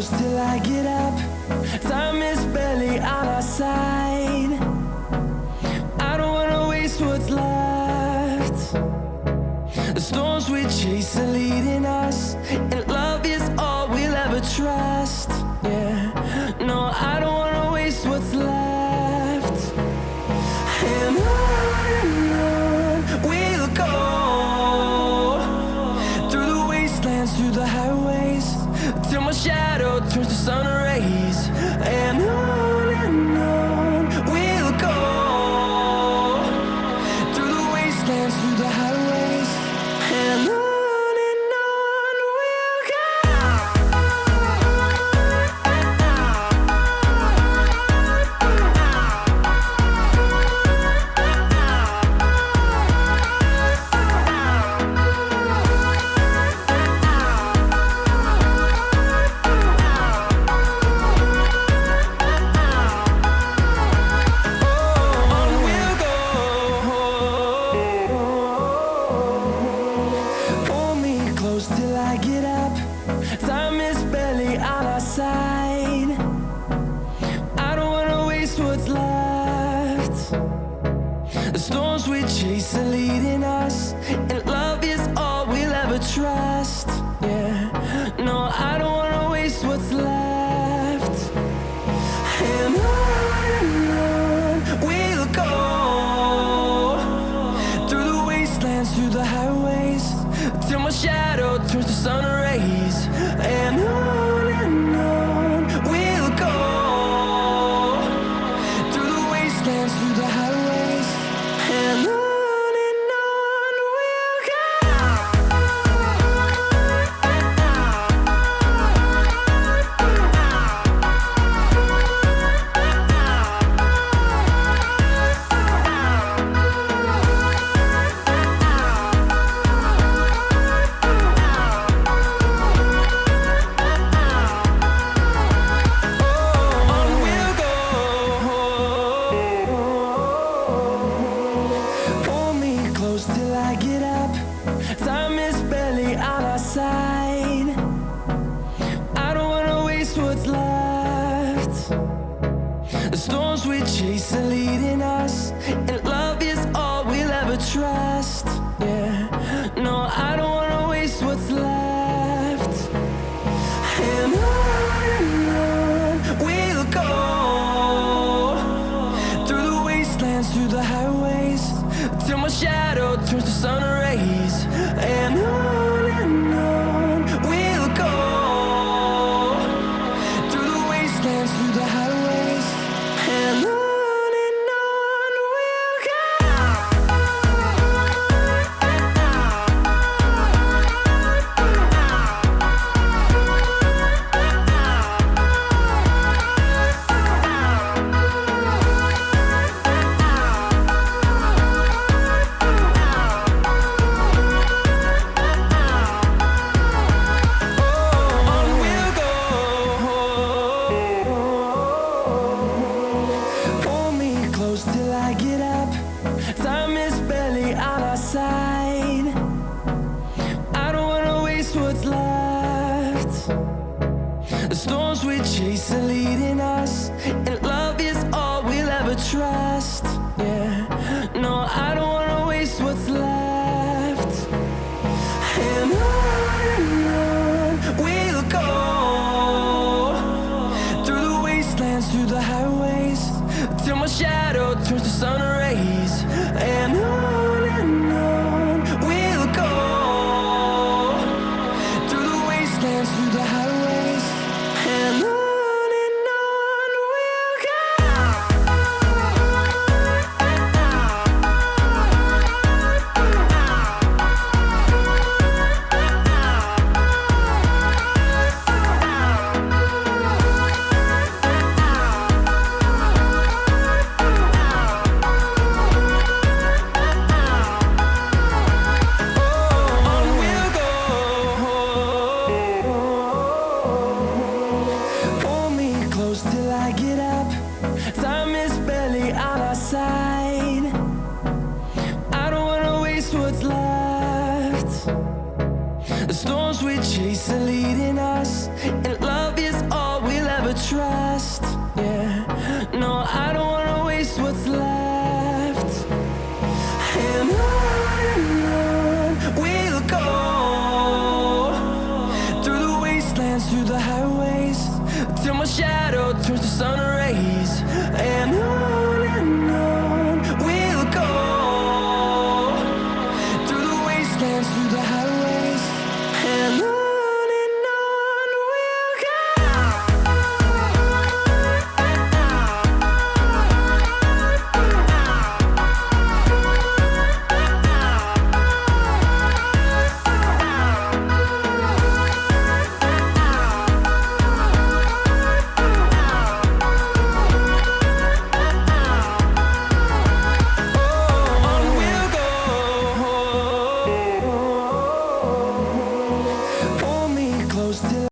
close till I get up. Time is barely on our side. I don't wanna waste what's left. The storms we chase are leading us, and love is all we'll ever trust. Yeah, no, I don't wanna waste what's left. And on we'll go, through the wastelands, through the highways, till my shadow turns to sun rays. And on we'll go, through the wastelands, through the highways, and on we'll go. Till I get up, time is barely on our side. I don't wanna waste what's left. The storms we chase are leading us, and love is all we'll ever trust. Yeah, no, I don't wanna waste what's left. And on we'll go, through the wastelands, through the highways, till my shadow turns to sun rays. And on we'll go, through the wastelands, through the highways, and on we'll go. Till I get up, time is barely on our side. I don't wanna waste what's left. The storms we chase are leading us, and love is all we'll ever trust. Yeah, no, I don't wanna waste what's left. And on we'll go, through the wastelands, through the highways, till my shadow turns to sun rays. And on we'll go, through the wastelands, through the highways, and on we'll go. Till I get up, time is barely on our side. I don't wanna waste what's left. The storms we chase are leading us, and love is all we'll ever trust.